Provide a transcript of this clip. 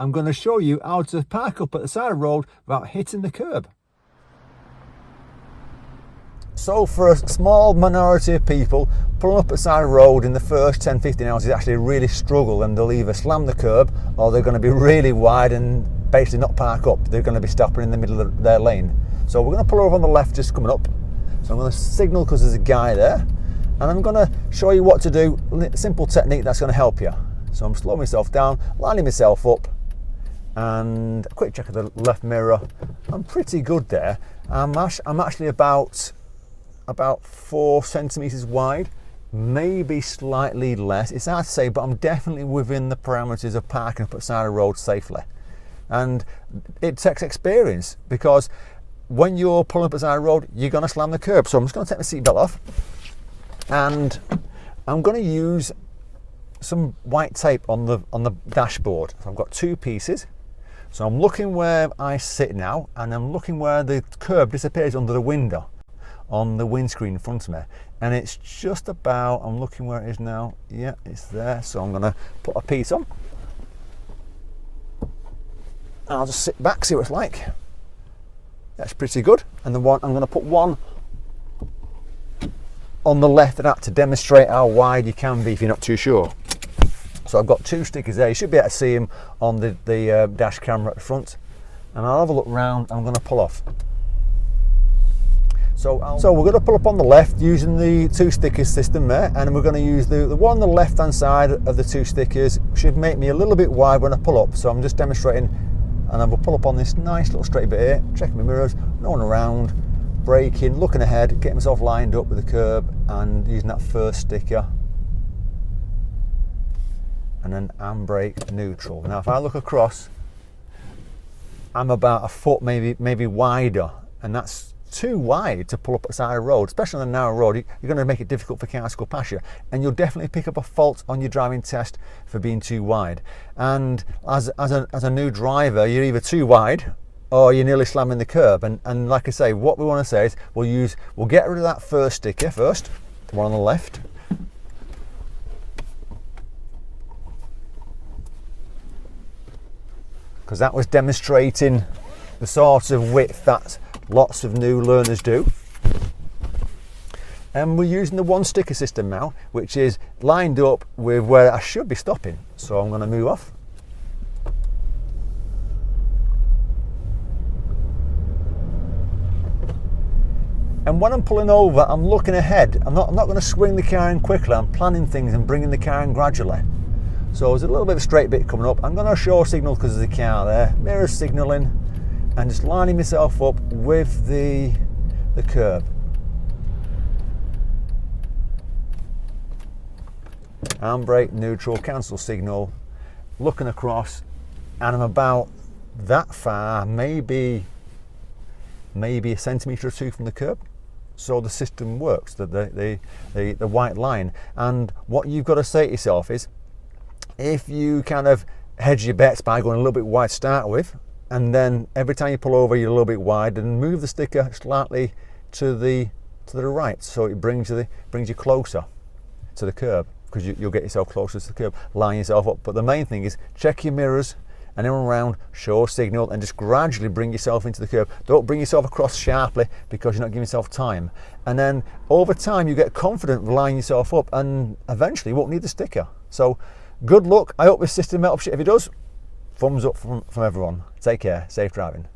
I'm going to show you how to park up at the side of the road without hitting the curb. So for a small minority of people, pulling up at the side of the road in the first 10-15 hours is actually a really struggle, and they'll either slam the curb or they're going to be really wide and basically not park up. They're going to be stopping in the middle of their lane. So we're going to pull over on the left just coming up. So I'm going to signal because there's a guy there, and I'm going to show you what to do, a simple technique that's going to help you. So I'm slowing myself down, lining myself up, and a quick check of the left mirror. I'm pretty good there. I'm actually about 4 centimeters wide, maybe slightly less. It's hard to say, but I'm definitely within the parameters of parking up at the side of the road safely. And it takes experience, because when you're pulling up at the side of the road, you're going to slam the curb. So I'm just going to take my seatbelt off, and I'm going to use some white tape on the dashboard. So I've got 2 pieces. So I'm looking where I sit now, and I'm looking where the curb disappears under the window, on the windscreen in front of me, and it's just about, I'm looking where it is now, yeah, it's there. So I'm going to put a piece on, and I'll just sit back, see what it's like. That's pretty good. And I'm going to put one on the left of that to demonstrate how wide you can be if you're not too sure. So I've got 2 stickers there. You should be able to see them on the dash camera at the front, and I'll have a look round. I'm going to pull off. So we're going to pull up on the left using the 2 stickers system there, and we're going to use the one on the left hand side of the 2 stickers. Should make me a little bit wide when I pull up. So I'm just demonstrating, and I will pull up on this nice little straight bit here, checking my mirrors, no one around, braking, looking ahead, getting myself lined up with the curb, and using that first sticker, and then handbrake neutral. Now if I look across, I'm about a foot maybe wider, and that's too wide to pull up at the side of the road, especially on a narrow road. You're going to make it difficult for cars to go past you, and you'll definitely pick up a fault on your driving test for being too wide. And as a new driver, you're either too wide or you're nearly slamming the curb. And like I say, what we want to say is we'll get rid of that first sticker first, the one on the left. Because that was demonstrating the sort of width that lots of new learners do. And we're using the 1 sticker system now, which is lined up with where I should be stopping. So I'm going to move off. And when I'm pulling over, I'm looking ahead. I'm not going to swing the car in quickly. I'm planning things and bringing the car in gradually. So there's a little bit of a straight bit coming up. I'm going to show signal because there's a car there. Mirrors signalling, and just lining myself up with the curb. Handbrake, neutral, cancel signal, looking across, and I'm about that far, maybe a centimetre or 2 from the curb. So the system works, the white line. And what you've got to say to yourself is, if you kind of hedge your bets by going a little bit wide to start with, and then every time you pull over you're a little bit wide, and move the sticker slightly to the right, so it brings you closer to the curb, because you'll get yourself closer to the curb, line yourself up. But the main thing is check your mirrors, and then around, show signal, and just gradually bring yourself into the curb. Don't bring yourself across sharply, because you're not giving yourself time. And then over time you get confident lining yourself up, and eventually you won't need the sticker. So good luck. I hope this system helps you. If it does, thumbs up from everyone. Take care. Safe driving.